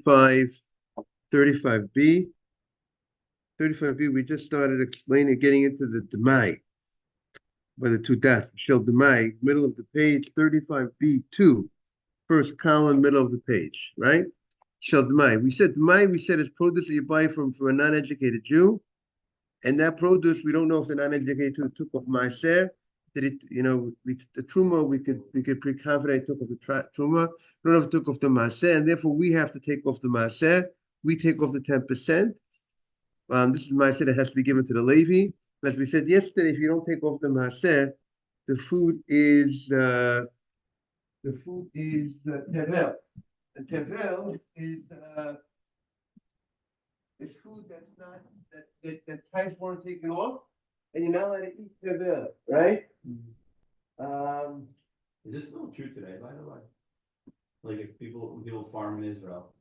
35B. 35B, we just started explaining, getting into the Demai by the two dots. Shel Demai, middle of the page, 35B2, first column, middle of the page, right? Shel Demai. We said Demai, we said is produce that you buy from a non-educated Jew. And that produce, we don't know if the non-educated Jew took off Maaser. Did it, the Truma, we could pretty confident took off the Truma. We don't know if it took off the Maaser, and therefore we have to take off the Maaser. We take off the 10%. This is Maaser that has to be given to the Levi. And as we said yesterday, if you don't take off the Maaser, the food is tevel. And tevel is food that's not that types weren't taken off, and you're not allowed to eat tevel, right? Is this still true today, by the way? Like if people farm in Israel.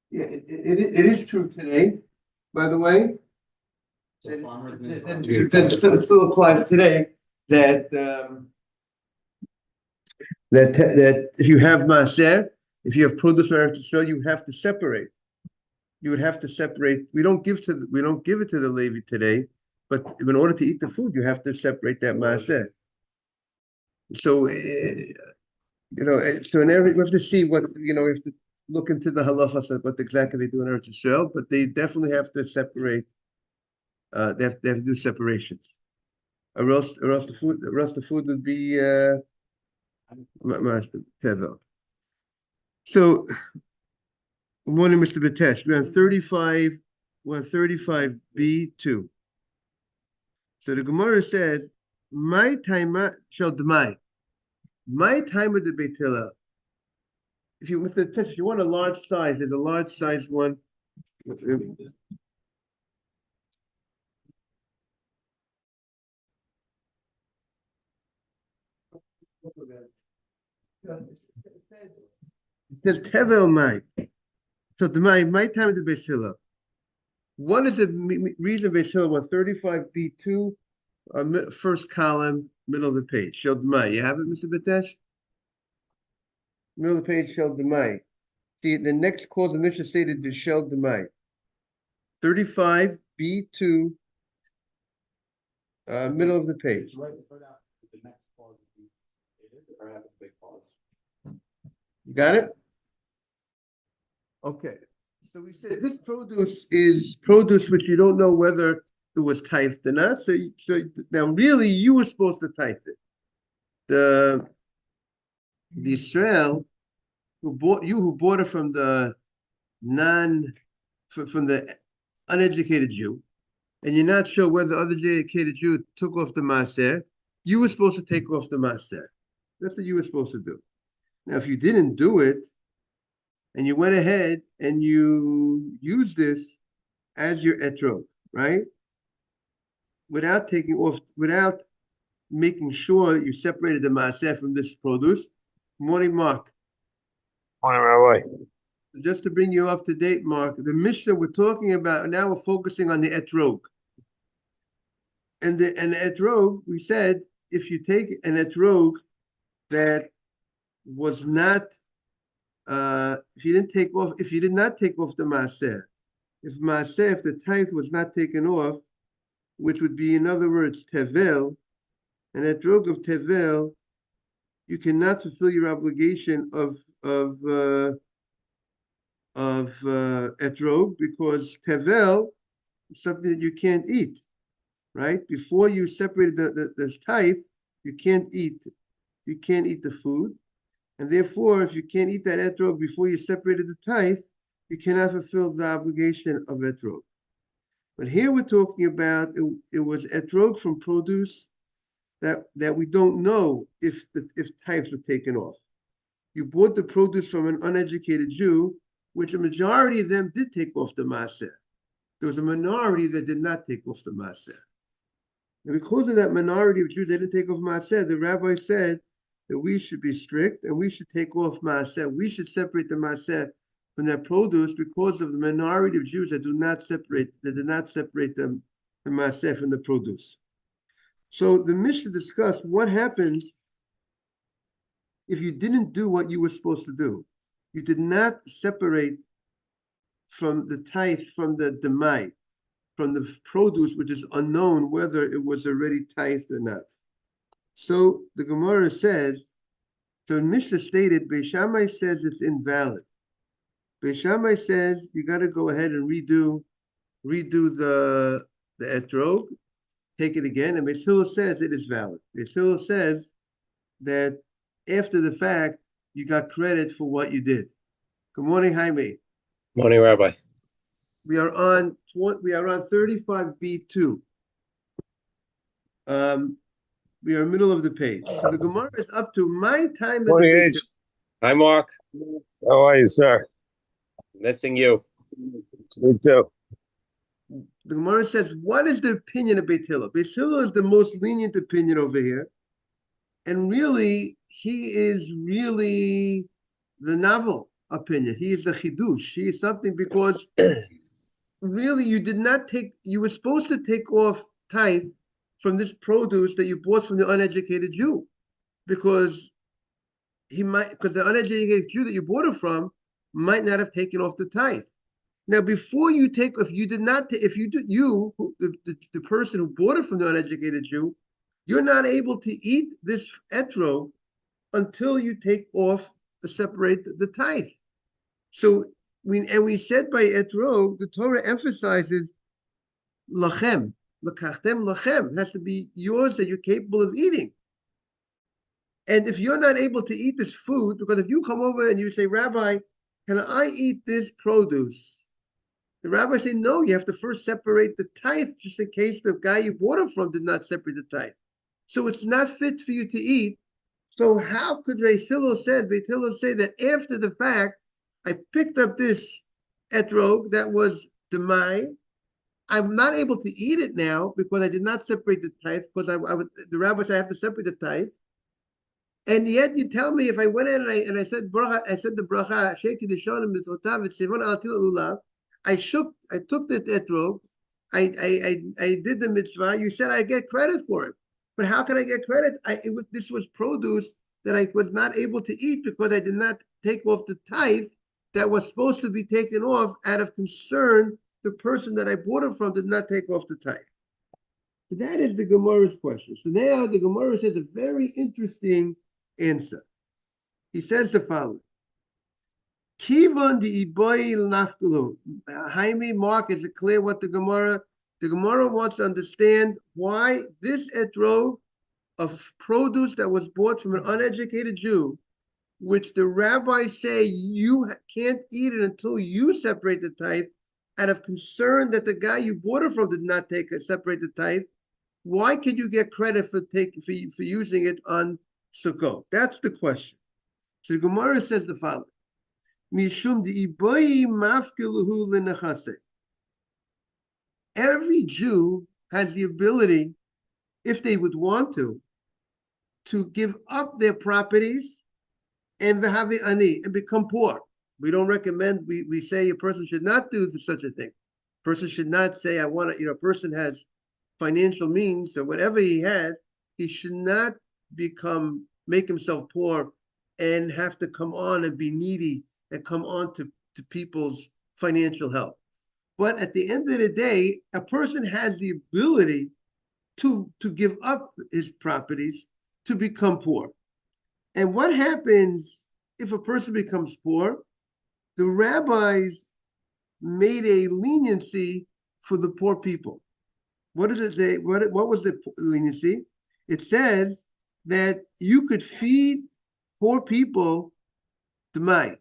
Yeah, it is true today, by the way. So farmers That still applies today. That if you have maaser, if you have produce or to sell, you have to separate. You would have to separate. We don't give it to the Levi today, but in order to eat the food, you have to separate that maaser. So so in every we have to see what we have to look into the halachas of what exactly they do in Eretz Yisrael, but they definitely have to separate. They have to do separations, or else the food would be tevel. So, good morning, Mr. Batesh. We're on 35. We're on 35B2. So the Gemara says, "My time shall demai. My time of the Beit Hillel." If you, Mr. Batesh, if you want a large size, there's a large size one. It says tevel mai. So my time of the Beit Hillel. What is the reason Beit Hillel 135B2, first column, middle of the page? Shel Demai. You have it, Mr. Batesh? Middle of the page, Shel Demai. See, the next clause of Mishnah stated the Shel Demai. 35B2, middle of the page. Right after the next clause or have a big pause. You got it? Okay. So we said this produce is produce which you don't know whether it was tithed or not. So now really you were supposed to tithe it. The Israel who bought it from the from the uneducated Jew, and you're not sure whether the other educated Jew took off the maaser, you were supposed to take off the maaser. That's what you were supposed to do. Now, if you didn't do it, and you went ahead and you used this as your etrog, right? Without making sure that you separated the maaser from this produce. Morning, Mark. Morning, Rabbi. Just to bring you up to date, Mark, the Mishnah we're talking about, now we're focusing on the etrog. And the etrog, we said, if you take an etrog that was not, if you did not take off the maaser, if the tithe was not taken off, which would be, in other words, tevel, an etrog of tevel, you cannot fulfill your obligation of etrog, because tevel is something that you can't eat, right? Before you separated the tithe, you can't eat the food, and therefore, if you can't eat that etrog before you separated the tithe, you cannot fulfill the obligation of etrog. But here we're talking about it was etrog from produce that we don't know if tithes were taken off. You bought the produce from an uneducated Jew, which a majority of them did take off the maaser. There was a minority that did not take off the maaser. And because of that minority of Jews that didn't take off maaser, the rabbi said that we should be strict and we should take off maaser. We should separate the maaser from that produce because of the minority of Jews that did not separate the maaser from the produce. So the Mishnah discussed what happens if you didn't do what you were supposed to do. you did not separate from the tithe from the demai, from the produce, which is unknown whether it was already tithed or not. So the Gemara says, the Mishnah stated, Beis Shammai says it's invalid. Beis Shammai says you got to go ahead and redo the etrog, take it again, and Beis Hillel says it is valid. Beis Hillel says that after the fact, you got credit for what you did. Good morning, Jaime. Morning, Rabbi. We are on 35b2. We are middle of the page. So the Gemara is up to my time of the Morning, Beit H. Hi, Mark. How are you, sir? Missing you. Me too. The Gemara says, what is the opinion of Beit Hillel? Beit Hillel is the most lenient opinion over here. And really, he is really the novel opinion. He is the chidush. He is something because really you were supposed to take off tithe from this produce that you bought from the uneducated Jew, because the uneducated Jew that you bought it from might not have taken off the tithe. Now, before you take, the person who bought it from the uneducated Jew, you're not able to eat this etrog until you separate the tithe. So we said by etrog, the Torah emphasizes lachem, lakachtem lachem. It has to be yours that you're capable of eating. And if you're not able to eat this food, because if you come over and you say, Rabbi, can I eat this produce? The rabbi say, no, you have to first separate the tithe, just in case the guy you bought it from did not separate the tithe. So it's not fit for you to eat. So how could Beit Hillel say that after the fact, I picked up this etrog that was demai, I'm not able to eat it now because I did not separate the tithe, because the rabbi said I have to separate the tithe. And yet you tell me if I went in and I said bracha, I said the bracha, Sheki Deshonim Mitzvotav V'Tzivon Al Til Lulav, I took the etrog, I did the mitzvah. You said I get credit for it, but how can I get credit? This was produce that I was not able to eat because I did not take off the tithe that was supposed to be taken off out of concern. The person that I bought it from did not take off the tithe. So that is the Gemara's question. So now the Gemara says a very interesting answer. He says the following. Kivon the iboil nafkulu. Jaime, Mark, is it clear what the Gemara wants to understand why this etrog of produce that was bought from an uneducated Jew, which the rabbis say you can't eat it until you separate the tithe, out of concern that the guy you bought it from did not separate the tithe. Why could you get credit for using it on Sukkah? That's the question. So the Gemara says the following. Mishum di'iboyi mafkiluhu l'nechase. Every Jew has the ability, if they would want to give up their properties and have the ani and become poor. We don't recommend. We say a person should not do such a thing. A person should not say, "I want to." A person has financial means, or whatever he has, he should not make himself poor and have to come on and be needy and come on to people's financial help. But at the end of the day, a person has the ability to give up his properties to become poor. And what happens if a person becomes poor? The rabbis made a leniency for the poor people. What does it say? What was the leniency? It says that you could feed poor people demai.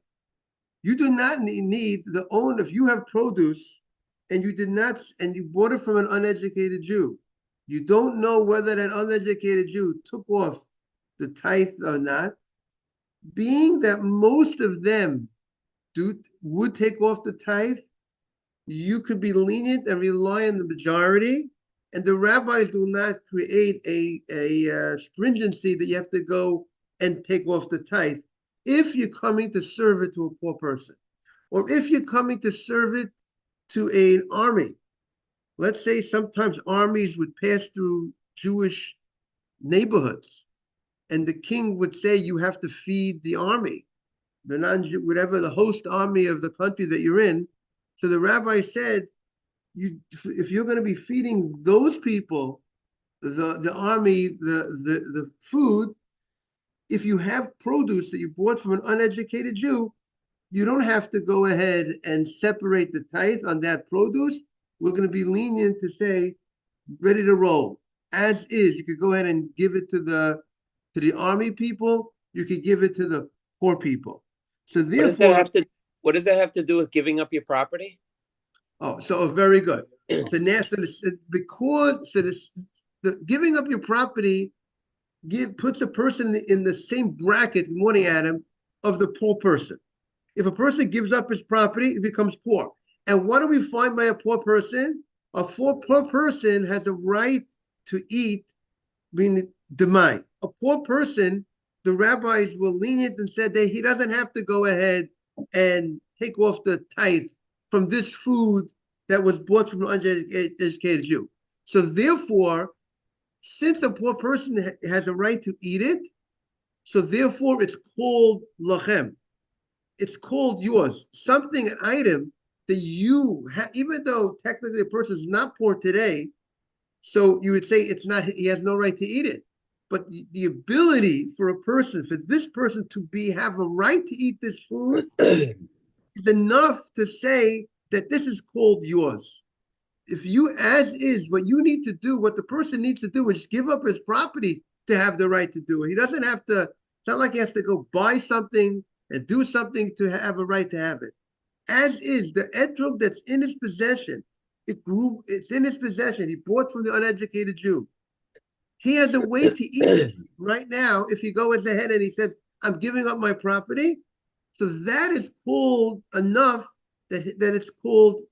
You do not need the owner. If you have produce and you bought it from an uneducated Jew, you don't know whether that uneducated Jew took off the tithe or not. Being that most of them would take off the tithe, you could be lenient and rely on the majority, and the rabbis will not create a stringency that you have to go and take off the tithe if you're coming to serve it to a poor person, or if you're coming to serve it to an army. Let's say sometimes armies would pass through Jewish neighborhoods, and the king would say you have to feed the army. the non-Jew, whatever the host army of the country that you're in. So the rabbi said, if you're going to be feeding those people, the army, the food, if you have produce that you bought from an uneducated Jew, you don't have to go ahead and separate the tithe on that produce. We're going to be lenient to say, ready to roll. As is, you could go ahead and give it to the army people. You could give it to the poor people. So therefore, what does that have to do with giving up your property? so very good. So now, the giving up your property puts a person in the same bracket, good morning, Adam, of the poor person. If a person gives up his property, he becomes poor. And what do we find by a poor person? A poor person has a right to eat, meaning demai. A poor person, the rabbis were lenient and said that he doesn't have to go ahead and take off the tithe from this food that was bought from an uneducated Jew. So therefore, since a poor person has a right to eat it, so therefore it's called lachem. It's called yours. Something, an item that you have, even though technically a person is not poor today, so you would say it's not, he has no right to eat it. But the ability for a person, for this person to have a right to eat this food is enough to say that this is called yours. If you, as is, what you need to do, what the person needs to do is give up his property to have the right to do it. He doesn't have to, it's not like he has to go buy something and do something to have a right to have it. As is, the etrog that's in his possession, it's in his possession. He bought from the uneducated Jew. He has a way to eat this right now. If he goes ahead and he says, I'm giving up my property, so that is called enough that it's called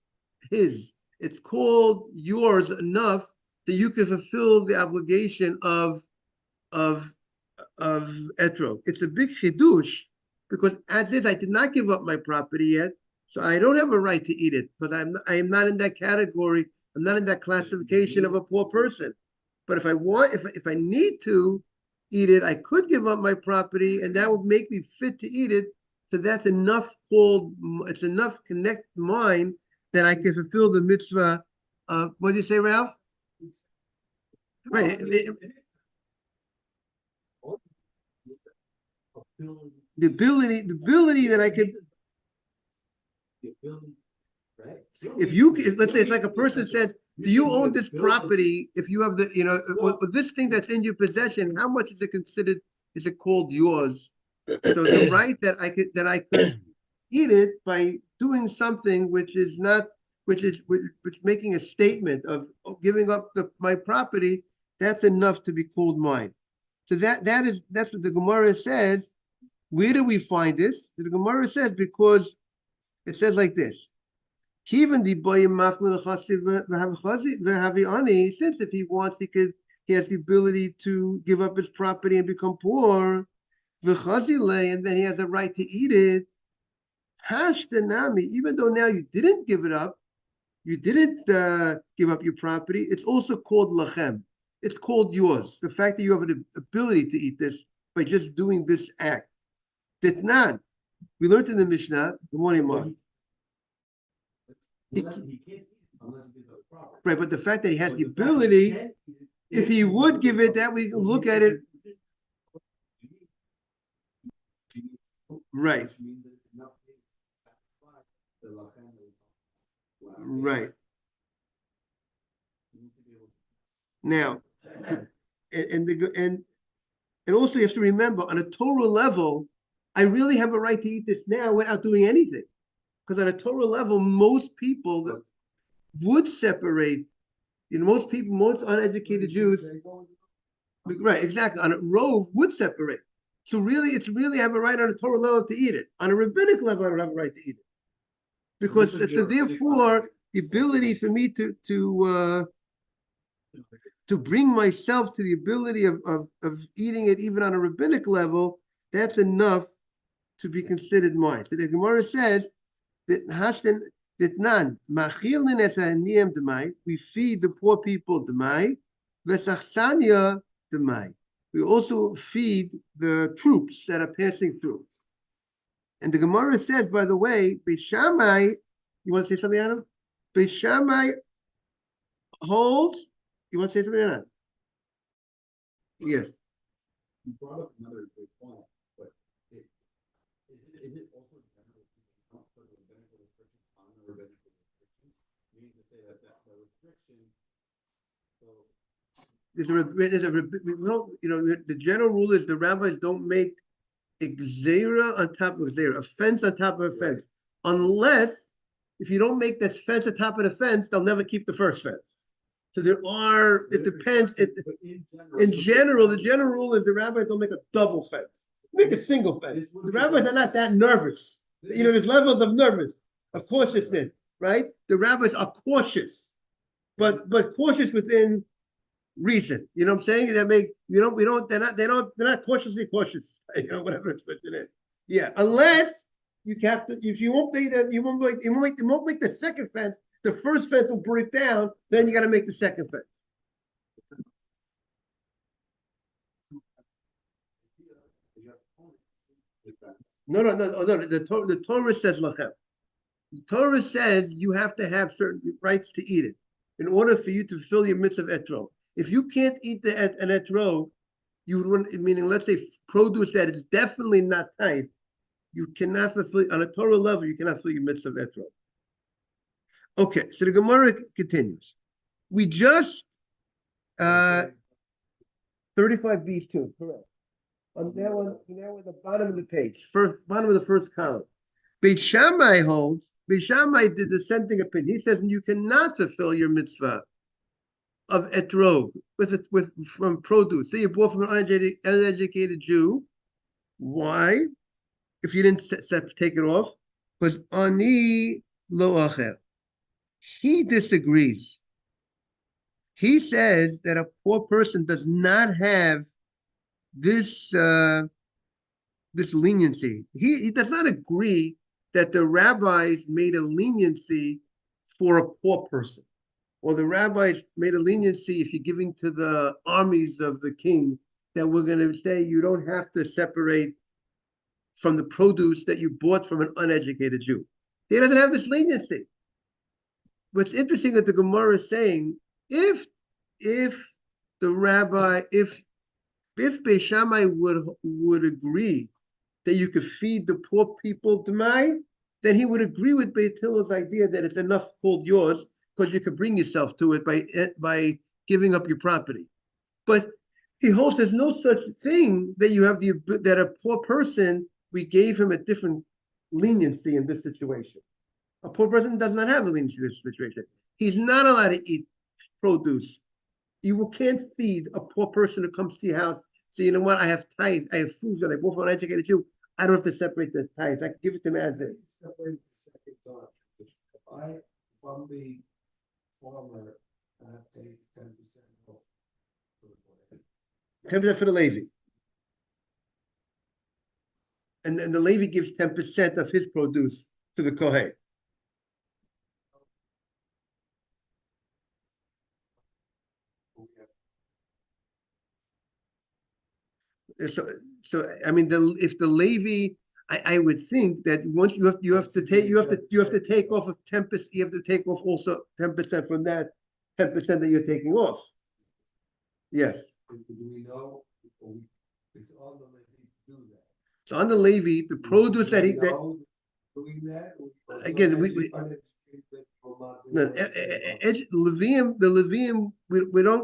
his. It's called yours enough that you can fulfill the obligation of etrog. It's a big chidush because as is, I did not give up my property yet, so I don't have a right to eat it because I am not in that category. I'm not in that classification of a poor person. But if I want, if I need to eat it, I could give up my property, and that would make me fit to eat it. So that's enough it's enough connect mind that I can fulfill the mitzvah. What did you say, Ralph? Right. The ability that I could. If let's say it's like a person says, do you own this property? If you have this thing that's in your possession, how much is it considered? Is it called yours? So the right that I could eat it by doing something which is making a statement of giving up my property, that's enough to be called mine. So that's what the Gemara says. Where do we find this? The Gemara says because it says like this. Since if he wants, he has the ability to give up his property and become poor, and then he has a right to eat it. Even though now you didn't give it up, you didn't give up your property, it's also called lachem. It's called yours. The fact that you have an ability to eat this by just doing this act. Ditnan. We learned in the Mishnah. Good morning, Mark. He can't eat unless he gives up the property. Right, but the fact that he has the ability, if he would give it, that we look at it. Right. Right. Now, and also you have to remember, on a Torah level, I really have a right to eat this now without doing anything. Because on a Torah level, most people would separate, most uneducated Jews, right, exactly, on a rove would separate. So really, I have a right on a Torah level to eat it. On a rabbinic level, I don't have a right to eat it. Because so therefore, the ability for me to bring myself to the ability of eating it even on a rabbinic level, that's enough to be considered mine. So the Gemara says that we feed the poor people demai, v'sachsanya demai. We also feed the troops that are passing through. And the Gemara says, by the way, Beishamai, you want to say something, Adam? Beishamai holds, you want to say something, Adam? Yes. You brought up another good point, but is it also general for the benefit of restriction on or benefit of restriction? Meaning to say that the restriction, so. The general rule is the rabbis don't make a gzeira on top of a gzeira, a fence on top of a fence, unless if you don't make this fence on top of the fence, they'll never keep the first fence. So it depends. In general, the general rule is the rabbis don't make a double fence, make a single fence. The rabbis are not that nervous. There's levels of nervous, of cautiousness, right? The rabbis are cautious, but cautious within reason. You know what I'm saying? They're not cautiously cautious. Whatever expression is. Yeah, unless you have to, if you won't make the second fence, the first fence will break down, then you got to make the second fence. No. The Torah says lachem. The Torah says you have to have certain rights to eat it in order for you to fulfill your mitzvah etrog. If you can't eat an etrog, meaning let's say produce that is definitely not tithe, you cannot fulfill on a Torah level. You cannot fulfill your mitzvah etrog. Okay, so the Gemara continues. We just 35b2, correct. Now at the bottom of the page, bottom of the first column. Beit Shammai holds. Beit Shammai did the dissenting opinion. He says you cannot fulfill your mitzvah of etrog from produce. So you bought from an uneducated Jew. Why? If you didn't take it off, because ani lo acher. He disagrees. He says that a poor person does not have this leniency. He does not agree that the rabbis made a leniency for a poor person, or the rabbis made a leniency if you're giving to the armies of the king, that we're going to say you don't have to separate from the produce that you bought from an uneducated Jew. He doesn't have this leniency. What's interesting that the Gemara is saying, if Beit Shammai would agree that you could feed the poor people demai, then he would agree with Beit Hillel's idea that it's enough called yours because you could bring yourself to it by giving up your property. But he holds there's no such thing that you have that a poor person, we gave him a different leniency in this situation. A poor person does not have a leniency in this situation. He's not allowed to eat produce. You can't feed a poor person who comes to your house. So you know what? I have tithe. I have food that I bought from an educated Jew. I don't have to separate the tithe. I can give it to him as is. Separate the second thought. If I'm the farmer, I have to take 10% off. 10% for the Levi. And then the Levi gives 10% of his produce to the Kohen. So I mean, if the Levi, I would think that once you have to take off of 10%. You have to take off also 10% from that 10% that you're taking off. Yes. Do we know? It's on the Levi to do that. So on the Levi, the produce that he doing that again, the Levium,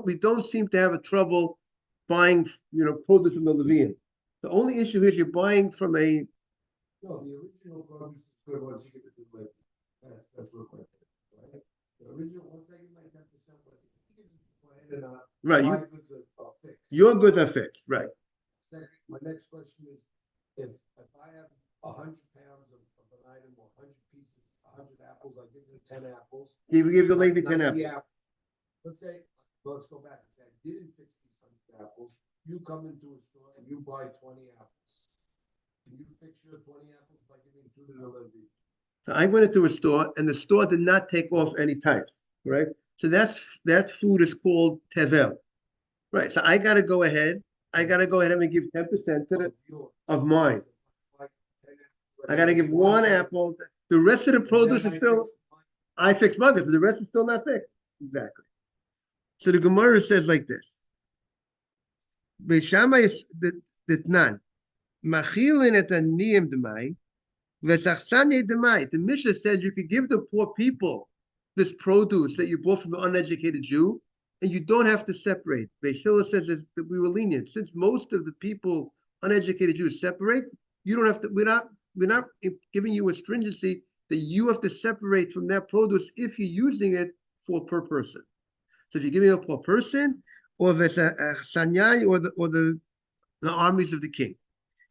we don't seem to have a trouble buying, produce from the Levium. The only issue is you're buying from a. No, the original produce is good once you give it to the Levi. That's real quick, right? The original, once I give my 10%, right, my goods are fixed. Your goods are fixed, right? Second, my next question is, if I have 100 pounds of an item or 100 pieces, 100 apples, I give you 10 apples. You give the Levi 10 apples. Let's go back and say I didn't fix these 100 apples. You come into a store and you buy 20 apples. Can you fix your 20 apples by giving 2 to the Levi? So I went into a store and the store did not take off any tithe, right? So that food is called tevel, right? So I got to go ahead. And give 10% of mine. I gotta give one apple. The rest of the produce is still, I fix muggers, but the rest is still not fixed. Exactly. So the Gemara says like this. Beishamai is Ditnan. Machilin et aniyim demai. Vesachsanye demai. The Mishnah says you could give the poor people this produce that you bought from an uneducated Jew, and you don't have to separate. Beis Hillel says that we were lenient. Since most of the people, uneducated Jews, separate, you don't have to, we're not giving you a stringency that you have to separate from that produce if you're using it for per person. So if you're giving it per person, or if it's a sanyai, or the armies of the king.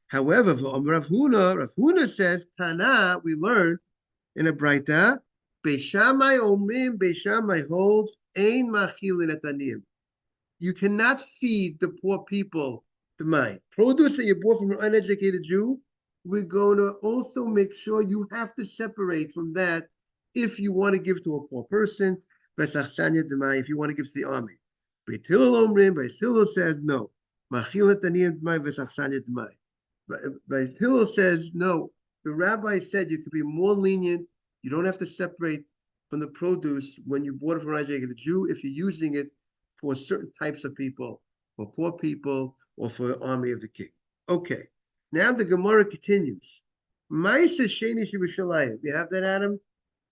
However, Rav Huna says, Tana, we learned in a Braita, Beishamai omim, Beishamai holds, ein machilin et aniyim. You cannot feed the poor people the mine. Produce that you bought from an uneducated Jew, we're going to also make sure you have to separate from that if you want to give to a poor person, if you want to give to the army. Beis Hillel says no. Beis Hillel says no. The rabbi said you could be more lenient. You don't have to separate from the produce when you bought it from the Jew if you're using it for certain types of people, for poor people, or for the army of the king. Okay. Now the Gemara continues. Ma'aseh Sheni Shebushalayim. You have that, Adam?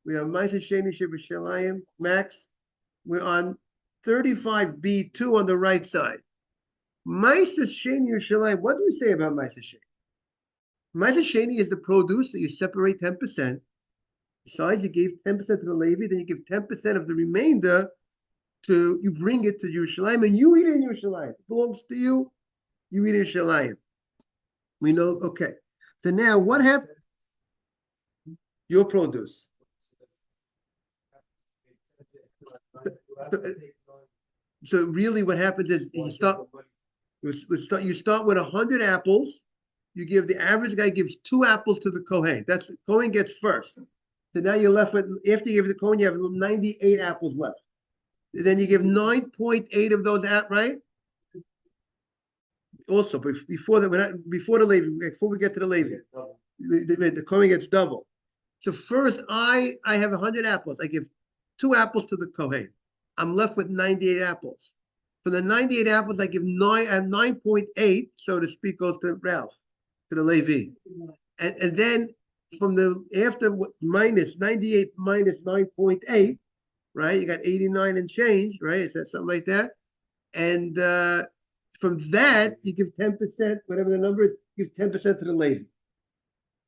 We have Ma'aseh Sheni Shebushalayim. Max, we're on 35b2 on the right side. Ma'aseh Sheni Shebushalayim. What do we say about Ma'aseh Sheni? Ma'aseh Sheni is the produce that you separate 10%. Besides, you gave 10% to the Levi, then you give 10% of the remainder to, you bring it to Yerushalayim, and you eat it in Yerushalayim. It belongs to you, you eat it in Yerushalayim. We know, okay. So now what happened? Your produce. So really what happens is you start with 100 apples. You give, the average guy gives 2 apples to the Kohen. That's, the Kohen gets first. So now you're left with, after you give the Kohen, you have 98 apples left. And then you give 9.8 of those out, right? Also, before the Levi, before we get to the Levi, the Kohen gets double. So first, I have 100 apples. I give 2 apples to the Kohen. I'm left with 98 apples. For the 98 apples, I give 9.8, so to speak, goes to Ralph, to the Levi. And then from the, after minus 98 minus 9.8, right? You got 89 and change, right? Is that something like that? And from that, you give 10%, whatever the number is, give 10% to the Levi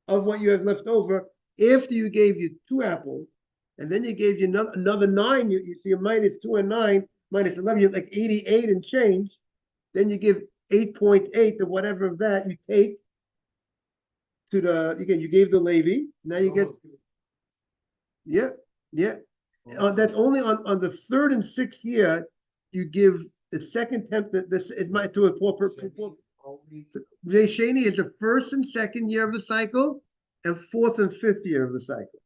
of what you have left over after you gave you 2 apples, and then you gave you another 9. You see a minus 2 and 9, minus 11, you're like 88 and change. Then you give 8.8 or whatever of that you take to the, again, you gave the Levi. Now you get, yeah. That's only on the 3rd and 6th year, you give the second tenth, this is my to a poor person. Sheni is the 1st and 2nd year of the cycle, and 4th and 5th year of the cycle.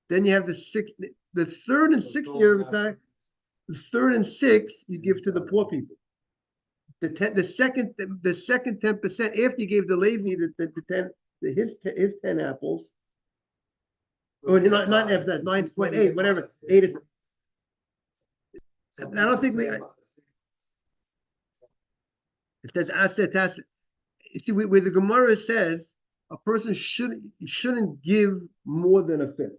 Then you have the 3rd and 6th year of the cycle. The 3rd and 6th you give to the poor people. The second 10% after you gave the Levi his 10 apples. Or not F, that's 9.8, whatever. 8 is. I don't think it says asset. You see, where the Gemara says a person shouldn't give more than a fifth.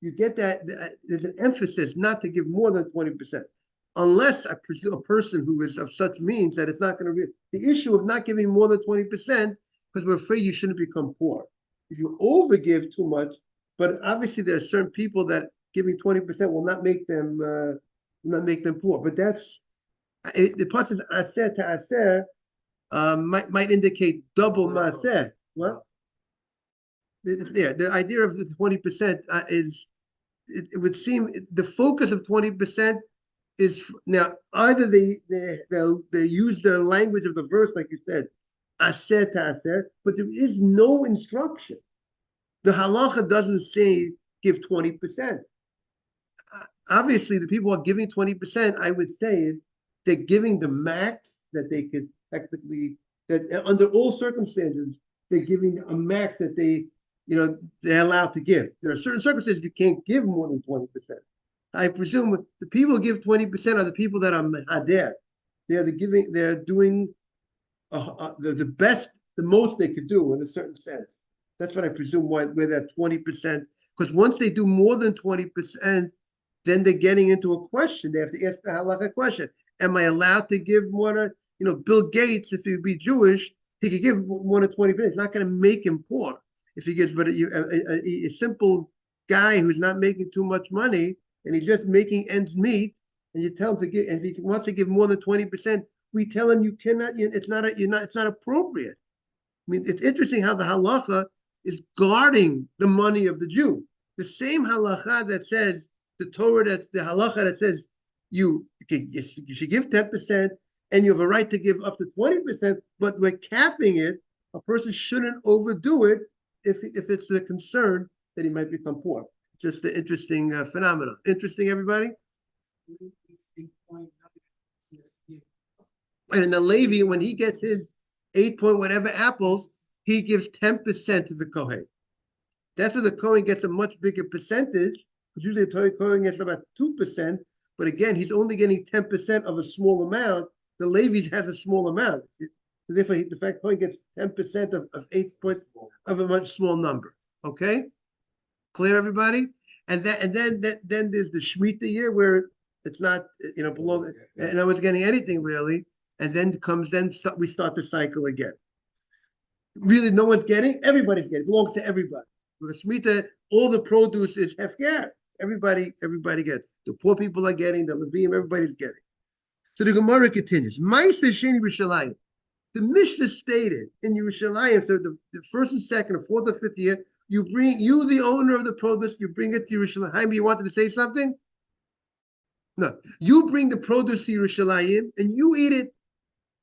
You get that there's an emphasis not to give more than 20%, unless I presume a person who is of such means that it's not going to be the issue of not giving more than 20%, because we're afraid you shouldn't become poor. If you overgive too much, but obviously there are certain people that giving 20% will not make them poor. But that's the person aser to aser might indicate double maaser. What? Yeah, the idea of the 20% is it would seem the focus of 20% is now either they use the language of the verse like you said, aser to aser, but there is no instruction. The halacha doesn't say give 20%. Obviously, the people who are giving 20%, I would say, they're giving the max that they could technically, that under all circumstances, they're giving a max that they they're allowed to give. There are certain circumstances you can't give more than 20%. I presume the people who give 20% are the people that are mehader. They're doing the best, the most they could do in a certain sense. That's what I presume where that 20%, because once they do more than 20%, then they're getting into a question. They have to ask the halakha question. Am I allowed to give more than, Bill Gates, if he'd be Jewish, he could give more than 20%. It's not going to make him poor if he gives, but a simple guy who's not making too much money and he's just making ends meet, and you tell him to give, and if he wants to give more than 20%, we tell him you cannot, it's not appropriate. I mean, it's interesting how the halacha is guarding the money of the Jew. The same halacha that says, the Torah, that's the halacha that says you should give 10% and you have a right to give up to 20%, but we're capping it. A person shouldn't overdo it if it's a concern that he might become poor. Just an interesting phenomenon. Interesting, everybody? And the Levi, when he gets his 8 point whatever apples, he gives 10% to the Kohen. That's where the Kohen gets a much bigger percentage, because usually the Kohen gets about 2%, but again, he's only getting 10% of a small amount. The Levi has a small amount. So therefore, the fact Kohen gets 10% of 8 points of a much small number. Okay? Clear, everybody? And then there's the Shemitah year where it's not, below, and I was getting anything really. And then we start the cycle again. Really, no one's getting, everybody's getting, it belongs to everybody. With the Shemitah, all the produce is hefker. Everybody gets. The poor people are getting, the Levim, everybody's getting. So the Gemara continues. Ma'aseh Sheni Yerushalayim. The Mishnah stated in Yerushalayim, so the first and second, or fourth or fifth year, you, the owner of the produce, you bring it to Yerushalayim. Jaime, you wanted to say something? No. You bring the produce to Yerushalayim and you eat it.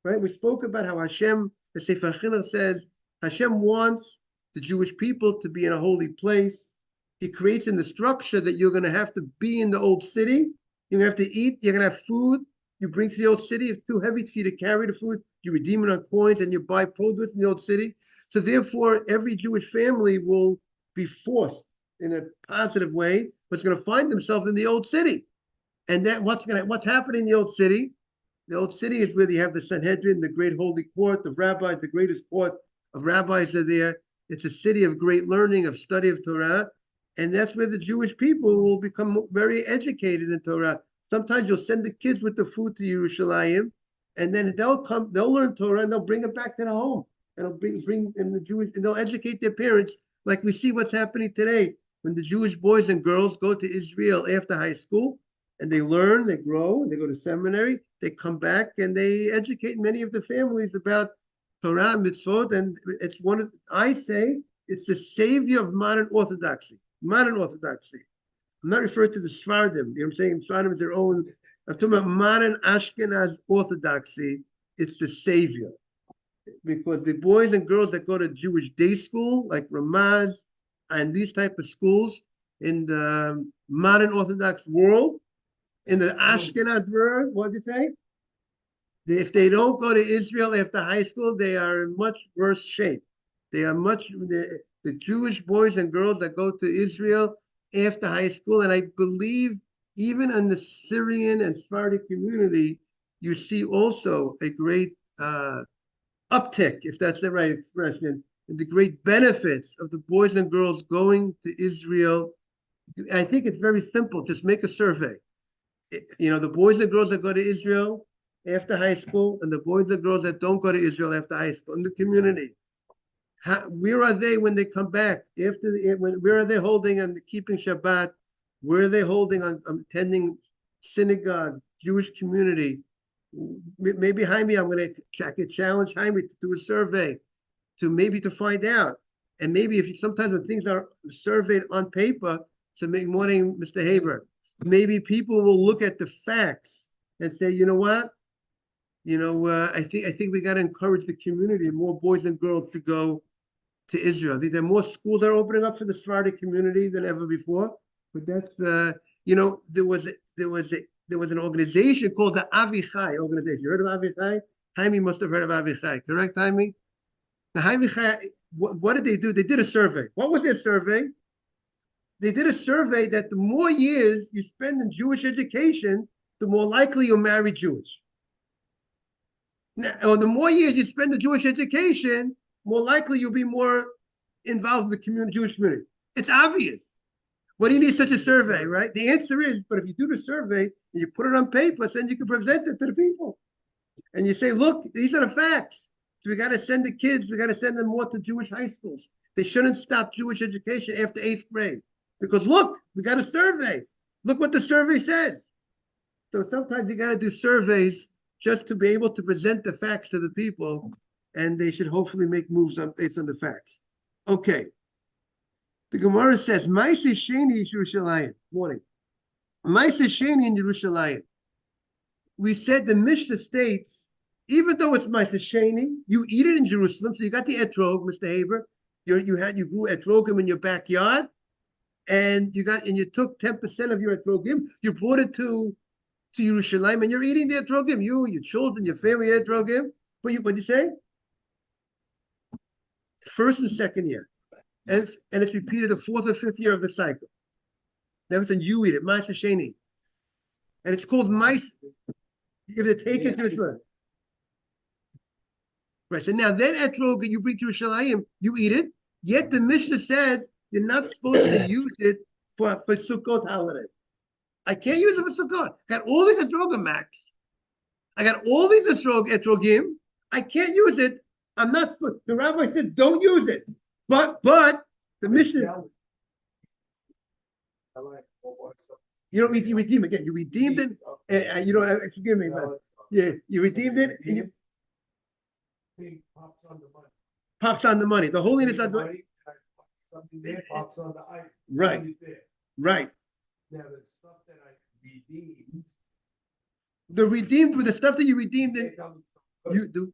Right? We spoke about how Hashem, the Sefer Chinuch says, Hashem wants the Jewish people to be in a holy place. He creates in the structure that you're going to have to be in the old city. You're going to have to eat. You're going to have food. You bring to the old city. It's too heavy for you to carry the food. You redeem it on coins and you buy produce in the old city. So therefore, every Jewish family will be forced in a positive way, but it's going to find themselves in the old city. And then what's happening in the old city? The old city is where you have the Sanhedrin, the great holy court of rabbis, the greatest court of rabbis are there. It's a city of great learning, of study of Torah. And that's where the Jewish people will become very educated in Torah. Sometimes you'll send the kids with the food to Yerushalayim, and then they'll learn Torah and they'll bring it back to the home. And they'll bring in the Jewish, and they'll educate their parents, like we see what's happening today. When the Jewish boys and girls go to Israel after high school, and they learn, they grow, they go to seminary, they come back and they educate many of the families about Torah, mitzvot, and it's I say, it's the savior of modern orthodoxy. Modern orthodoxy. I'm not referring to the Sfardim. You know what I'm saying? Sfardim is their own. I'm talking about modern Ashkenaz orthodoxy. It's the savior. Because the boys and girls that go to Jewish day school, like Ramaz and these type of schools in the modern Orthodox world, in the Ashkenaz world, what did you say? If they don't go to Israel after high school, they are in much worse shape. They are the Jewish boys and girls that go to Israel after high school, and I believe even in the Syrian and Sephardic community, you see also a great uptick, if that's the right expression, and the great benefits of the boys and girls going to Israel. I think it's very simple. Just make a survey. The boys and girls that go to Israel after high school and the boys and girls that don't go to Israel after high school in the community. Where are they when they come back? Where are they holding on keeping Shabbat? Where are they holding on attending synagogue, Jewish community? Maybe Jaime, I could challenge Jaime to do a survey to find out. And maybe sometimes when things are surveyed on paper, so good morning, Mr. Haber, maybe people will look at the facts and say, you know what? I think we got to encourage the community, more boys and girls to go to Israel. I think there are more schools that are opening up for the Sephardic community than ever before. But that's there was an organization called the Avichai organization. You heard of Avichai? Jaime must have heard of Avichai, correct, Jaime? Now, Avichai, what did they do? They did a survey. What was their survey? They did a survey that the more years you spend in Jewish education, the more likely you'll marry Jewish. Now, or the more years you spend in Jewish education, more likely you'll be more involved in the community, Jewish community. It's obvious. What do you need such a survey, right? The answer is, but if you do the survey and you put it on paper, then you can present it to the people. And you say, look, these are the facts. So we got to send the kids, we got to send them more to Jewish high schools. They shouldn't stop Jewish education after 8th grade. Because look, we got a survey. Look what the survey says. So sometimes you got to do surveys just to be able to present the facts to the people, and they should hopefully make moves based on the facts. Okay. The Gemara says, Ma'aseh Sheni Yerushalayim. Morning. Ma'aseh Sheni in Yerushalayim. We said the Mishnah states, even though it's Ma'aseh Sheni, you eat it in Jerusalem. So you got the etrog, Mr. Haber. You grew etrogim in your backyard, and you took 10% of your etrogim. You brought it to Yerushalayim, and you're eating the etrogim. You, your children, your family etrogim. What'd you say? First and second year. And it's repeated the 4th or 5th year of the cycle. That's when you eat it, Ma'aseh Sheni. And it's called Ma'aseh. You have to take it to Jerusalem. Right, so now that etrog you bring to Yerushalayim, you eat it, yet the Mishnah says you're not supposed to use it for Sukkot holiday. I can't use it for Sukkot. I got all these etrogim, Max. I got all these etrogim. I can't use it. I'm not supposed. The rabbi said, don't use it. But the Mishnah, you don't redeem again. You redeemed it. You don't forgive me, man. Yeah, you redeemed it, and you pops on the money. The holiness of the money. Something there pops on the item. Right. Right. Now the stuff that I redeemed. With the stuff that you redeemed in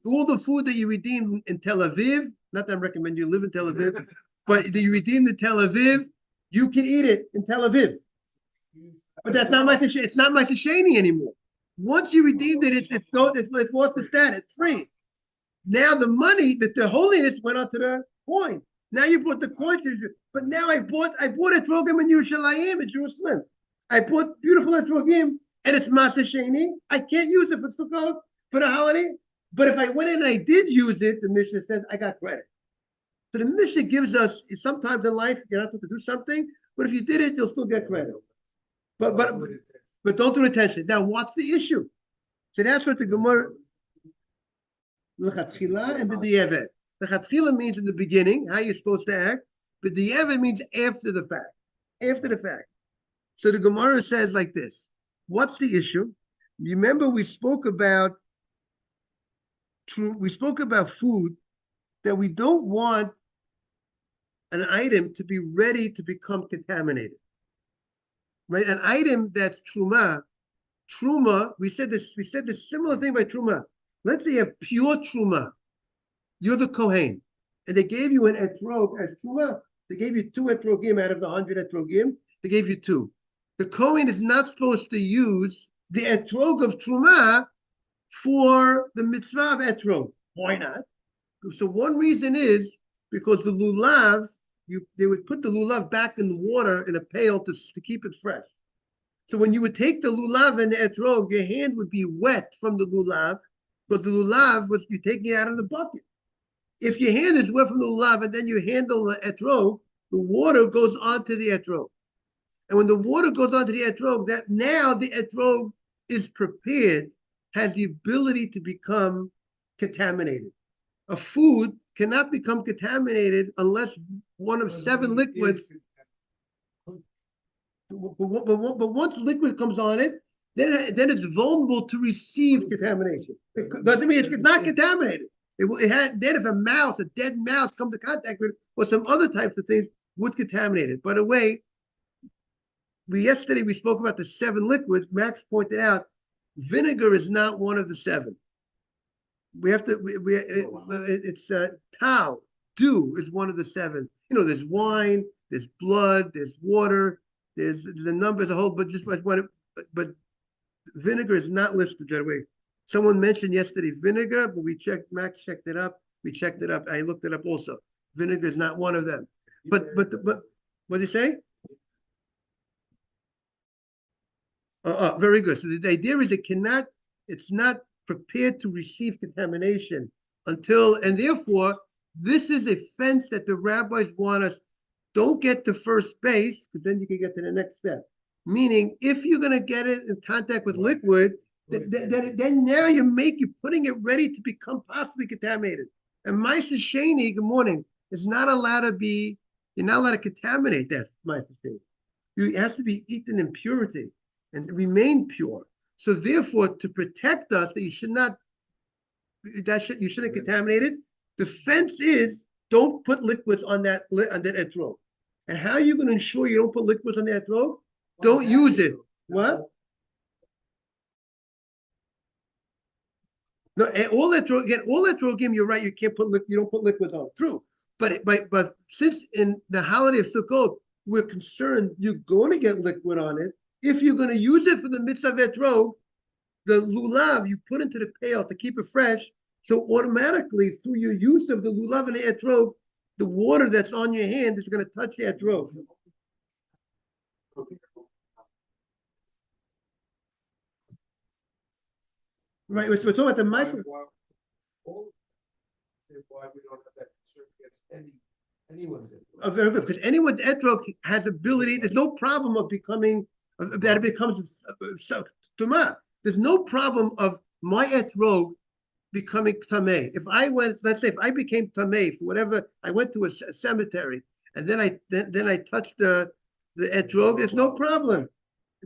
all the food that you redeemed in Tel Aviv. Not that I recommend you live in Tel Aviv, but that you redeemed in Tel Aviv, you can eat it in Tel Aviv. But that's not Ma'aseh Sheni. It's not Ma'aseh Sheni anymore. Once you redeemed it, it's lost its status. It's free. Now the money, the holiness went onto the coin. Now you brought the coin to, but now I bought etrogim in Yerushalayim, in Jerusalem. I bought beautiful etrogim, and it's Ma'aseh Sheni. I can't use it for Sukkot, for the holiday. But if I went in and I did use it, the Mishnah says I got credit. So the Mishnah gives us, sometimes in life you're not supposed to do something, but if you did it, you'll still get credit. But don't do attention. Now, what's the issue? So that's what the Gemara. L'chatchila and b'di'evet. L'chatchila means in the beginning, how you're supposed to act. B'di'evet means after the fact. After the fact. So the Gemara says like this. What's the issue? Remember we spoke about food that we don't want an item to be ready to become contaminated. Right? An item that's truma, we said this similar thing by truma. Let's say you have pure truma. You're the Kohen, and they gave you an etrog as truma. They gave you 2 etrogim out of the 100 etrogim. They gave you 2. The Kohen is not supposed to use the etrog of truma for the mitzvah of etrog. Why not? So one reason is because the lulav, they would put the lulav back in the water in a pail to keep it fresh. So when you would take the lulav and the etrog, your hand would be wet from the lulav because the lulav was you taking it out of the bucket. If your hand is wet from the lulav and then you handle the etrog, the water goes onto the etrog. And when the water goes onto the etrog, that now the etrog is prepared, has the ability to become contaminated. A food cannot become contaminated unless one of 7 liquids. But once liquid comes on it, then it's vulnerable to receive contamination. It doesn't mean it's not contaminated. Then if a dead mouse comes in contact with it, or some other types of things would contaminate it. By the way, yesterday we spoke about the 7 liquids. Max pointed out vinegar is not one of the 7. We have to. It's tau. Dew is one of the 7. There's wine, there's blood, there's water, there's the number as a whole. But but vinegar is not listed that way. Someone mentioned yesterday vinegar, but we checked. Max checked it up. We checked it up. I looked it up also. Vinegar is not one of them. But what do you say? Very good. So the idea is it's not prepared to receive contamination until, and therefore, this is a fence that the rabbis want us, don't get to first base, because then you can get to the next step. Meaning, if you're gonna get it in contact with liquid, then now you're putting it ready to become possibly contaminated. And Maisa Sheni, good morning, is not allowed to be, you're not allowed to contaminate that Maisa Sheni. It has to be eaten in purity and remain pure. So therefore, to protect us, that you shouldn't contaminate it. The fence is, don't put liquids on that etrog. And how are you going to ensure you don't put liquids on the etrog? Don't use it. What? No, all etrogim, you're right. You can't you don't put liquids on. True, but since in the holiday of Sukkot, we're concerned you're going to get liquid on it. If you're going to use it for the mitzvah etrog, the lulav you put into the pail to keep it fresh. So automatically, through your use of the lulav and the etrog, the water that's on your hand is going to touch the etrog. Right, we're talking about the micro. Why we don't have that concern against anyone's. Oh, very good, because anyone's etrog has ability. There's no problem of becoming that it becomes tumah. There's no problem of my etrog becoming tameh. If I went, let's say, if I became tameh for whatever, I went to a cemetery and then I touched the etrog. There's no problem.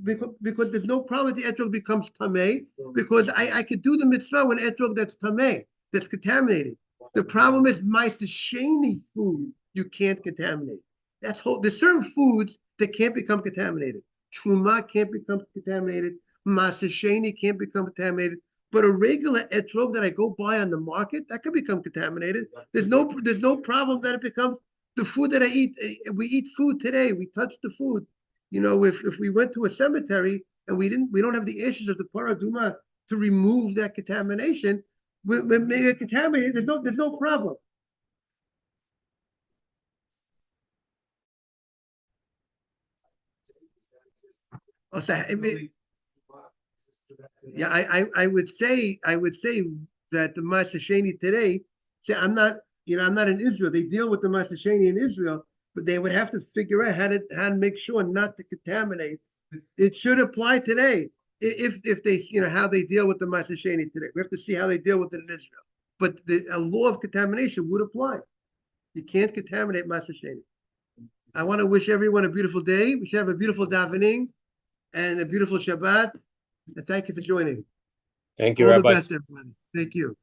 Because there's no problem the etrog becomes tameh, because I could do the mitzvah when etrog that's tameh, that's contaminated. The problem is Maisa Sheni food you can't contaminate. There's certain foods that can't become contaminated. Truma can't become contaminated. Maisa Sheni can't become contaminated. But a regular etrog that I go buy on the market, that can become contaminated. There's no problem that it becomes the food that I eat. We eat food today. We touch the food. You know, if we went to a cemetery and we don't have the ashes of the paraduma to remove that contamination, when they contaminated, there's no problem. Oh, so, yeah, I would say that the Maisa Sheni today, I'm not in Israel. They deal with the Maisa Sheni in Israel, but they would have to figure out how to make sure not to contaminate. It should apply today. If they, how they deal with the Maisa Sheni today. We have to see how they deal with it in Israel. But a law of contamination would apply. You can't contaminate Maisa Sheni. I want to wish everyone a beautiful day. We should have a beautiful davening and a beautiful Shabbat. And thank you for joining. Thank you, All Rabbi. the best, everybody. Thank you.